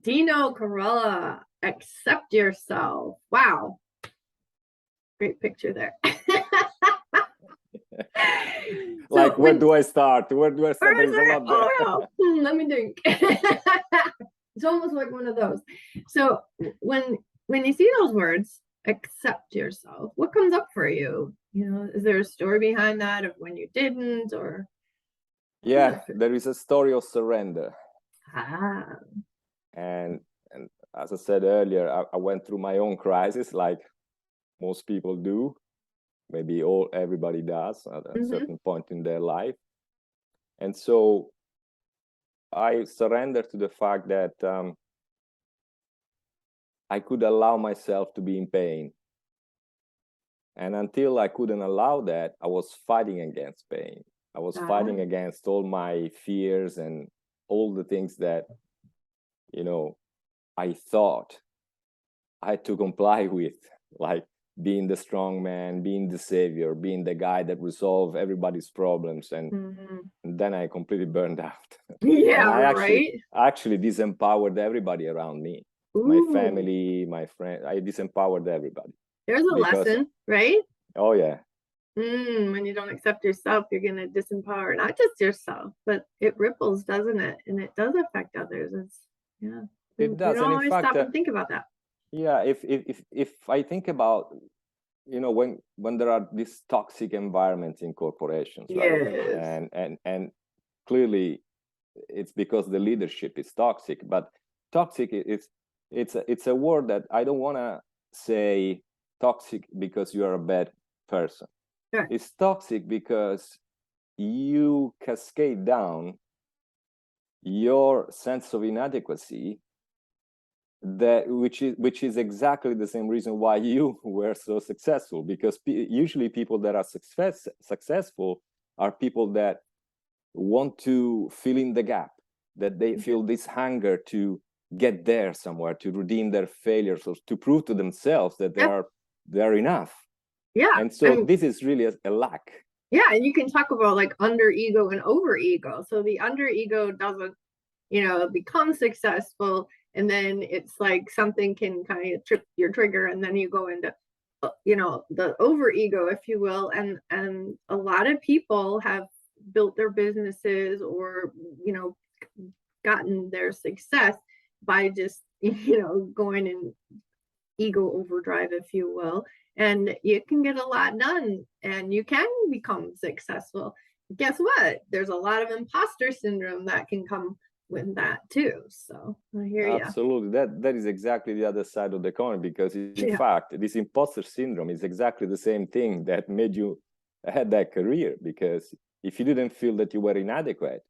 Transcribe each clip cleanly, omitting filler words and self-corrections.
Dino Carella, accept yourself. Wow. Great picture there. Like, where do I start? Where do I start? There's a lot there. Oh, no. Let me think. It's almost like one of those. So when you see those words, accept yourself, what comes up for you? You know, is there a story behind that of when you didn't, or? Yeah, there is a story of surrender. Ah. And as I said earlier, I went through my own crisis, like most people do. Maybe everybody does at a certain point in their life. And so I surrendered to the fact that I could allow myself to be in pain. And until I couldn't allow that, I was fighting against pain. I was fighting against all my fears and all the things that, you know, I thought I had to comply with, like being the strong man, being the savior, being the guy that resolved everybody's problems. And then I completely burned out. Yeah, and I actually disempowered everybody around me. Ooh. My family, my friends. I disempowered everybody. There's a lesson, right? Oh, yeah. When you don't accept yourself, you're going to disempower not just yourself, but it ripples, doesn't it? And it does affect others. It does. You don't and always in fact, stop and think about that. Yeah, if I think about, you know, when there are these toxic environments in corporations, right? Yes. And clearly it's because the leadership is toxic. But toxic it's a word that I don't want to say toxic because you are a bad person. Sure. It's toxic because you cascade down your sense of inadequacy, that which is exactly the same reason why you were so successful, because usually people that are successful are people that want to fill in the gap, that they feel this hunger to get there somewhere, to redeem their failures, or to prove to themselves that they are enough. Yeah. And so this is really a lack. Yeah, and you can talk about like under ego and over ego. So the under ego doesn't, become successful, and then it's like something can kind of trip your trigger, and then you go into the over ego, if you will, and a lot of people have built their businesses or gotten their success by just going in ego overdrive, if you will, and you can get a lot done and you can become successful. Guess what? There's a lot of imposter syndrome that can come with that too. So I hear you. Absolutely. That is exactly the other side of the coin, because in fact, this imposter syndrome is exactly the same thing that made you had that career. Because if you didn't feel that you were inadequate,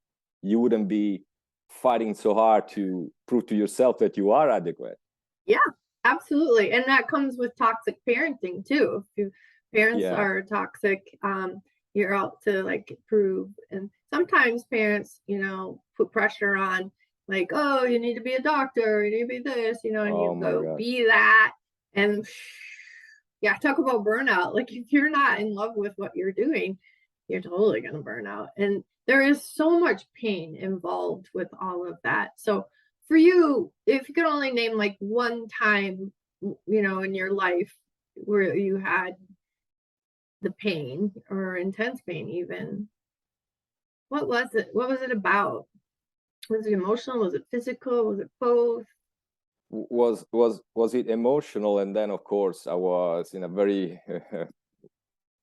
you wouldn't be fighting so hard to prove to yourself that you are adequate. Yeah, absolutely. And that comes with toxic parenting too. If parents are toxic, you're out to like prove. And sometimes parents, put pressure on, like, oh, you need to be a doctor, you need to be this, and you go be that. And talk about burnout. Like, if you're not in love with what you're doing, you're totally going to burn out. And there is so much pain involved with all of that. So for you, if you could only name like one time, in your life where you had the pain or intense pain, even, what was it? What was it about? Was it emotional? Was it physical? Was it both? Was it emotional? And then, of course, I was in a very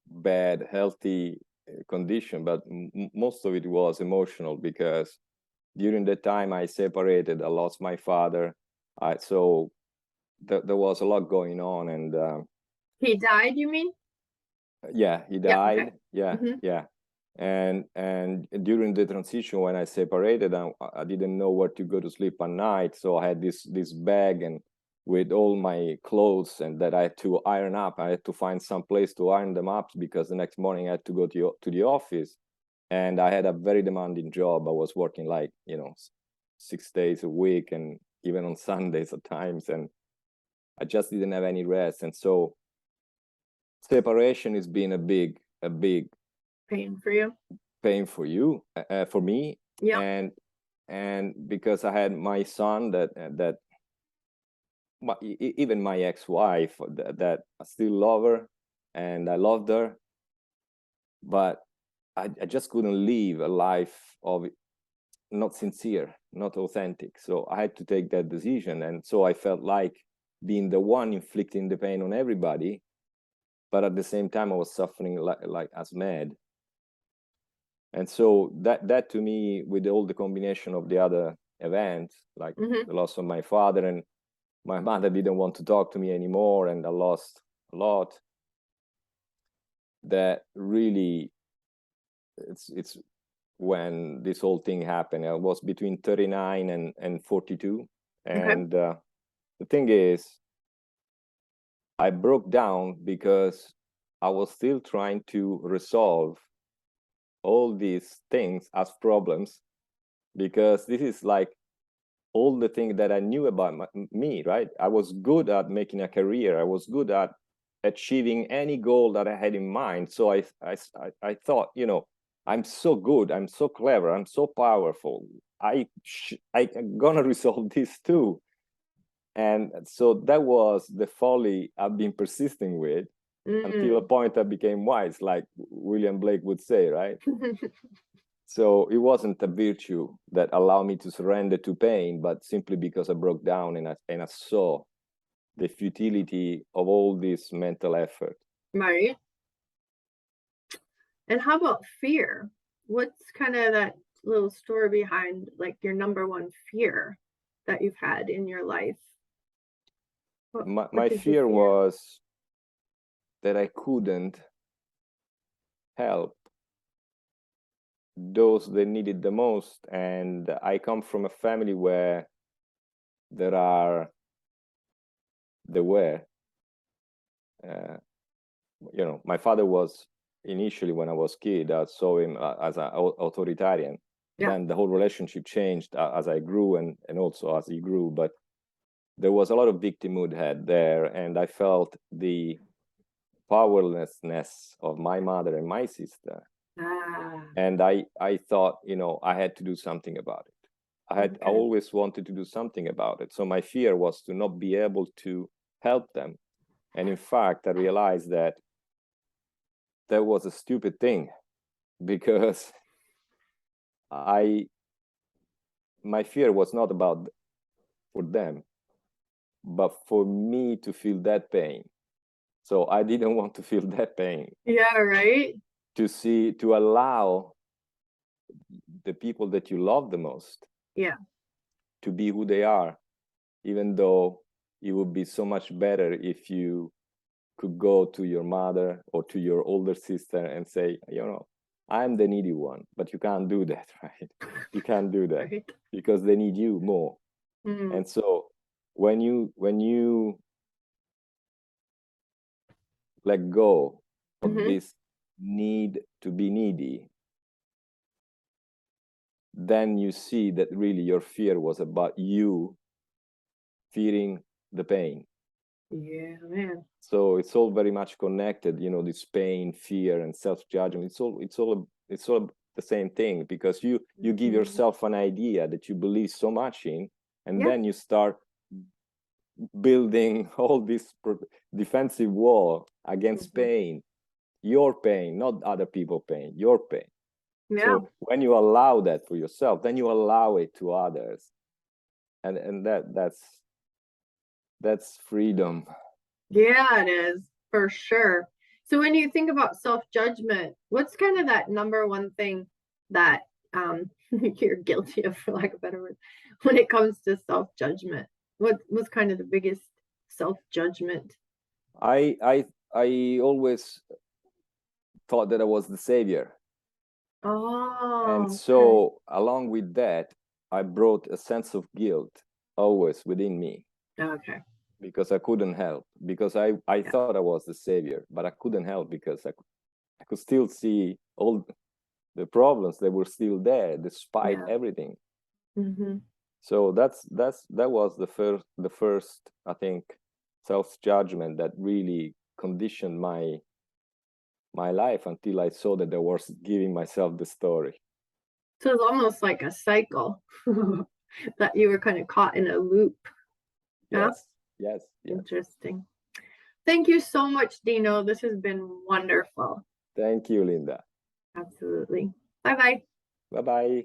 bad healthy condition, but most of it was emotional, because during the time I separated, I lost my father. So there was a lot going on. And he died, you mean? Yeah, he died. Yeah, okay. Yeah. And during the transition, when I separated, I didn't know where to go to sleep at night. So I had this bag and with all my clothes, and that I had to iron up. I had to find some place to iron them up, because the next morning I had to go to the office. And I had a very demanding job. I was working like 6 days a week, and even on Sundays at times, and I just didn't have any rest. And so separation has been a big pain for you. Pain for you, for me. Yeah. and because I had my son even my ex-wife that I still love her and I loved her, but I just couldn't live a life of not sincere, not authentic. So I had to take that decision. And so I felt like being the one inflicting the pain on everybody, but at the same time I was suffering like as mad. And so that to me, with all the combination of the other events, like the loss of my father, and my mother didn't want to talk to me anymore, and I lost a lot, that really it's when this whole thing happened. I was between 39 and 42. And the thing is, I broke down because I was still trying to resolve all these things as problems, because this is like all the things that I knew about me, right? I was good at making a career. I was good at achieving any goal that I had in mind. So I thought, I'm so good, I'm so clever, I'm so powerful. I'm gonna resolve this too. And so that was the folly I've been persisting with until a point I became wise, like William Blake would say, right? So it wasn't a virtue that allowed me to surrender to pain, but simply because I broke down and I saw the futility of all this mental effort. Right. And how about fear? What's kind of that little story behind like your number one fear that you've had in your life? My fear was that I couldn't help those that needed the most. And I come from a family where there were my father was initially, when I was a kid, I saw him as an authoritarian. Then the whole relationship changed as I grew and also as he grew. But there was a lot of victimhood had there, and I felt the powerlessness of my mother and my sister. And I thought, I had to do something about it. I always wanted to do something about it. So my fear was to not be able to help them. And in fact, I realized that was a stupid thing, because my fear was not about for them, but for me to feel that pain. So I didn't want to feel that pain. Yeah, right. To allow the people that you love the most, to be who they are, even though it would be so much better if you could go to your mother or to your older sister and say, I'm the needy one, but you can't do that, right? You can't do that, right? Because they need you more. And so when you let go of this need to be needy, then you see that really your fear was about you feeling the pain. Yeah, man. So it's all very much connected, this pain, fear, and self-judgment. It's all the same thing, because you give yourself an idea that you believe so much in, and then you start building all this defensive wall against pain, your pain, not other people's pain, your pain. So when you allow that for yourself, then you allow it to others, and that's freedom. Yeah, it is, for sure. So when you think about self-judgment, what's kind of that number one thing that you're guilty of, for lack of a better word, when it comes to self-judgment? What was kind of the biggest self-judgment? I always thought that I was the savior. And so along with that, I brought a sense of guilt always within me. Because I couldn't help, because I thought I was the savior, but I couldn't help because I could still see all the problems that were still there despite everything. So that was the first I think self-judgment that really conditioned my life, until I saw that I was giving myself the story. So it's almost like a cycle that you were kind of caught in a loop. Yeah? Yes. Interesting. Thank you so much, Dino. This has been wonderful. Thank you, Linda. Absolutely. Bye-bye. Bye-bye.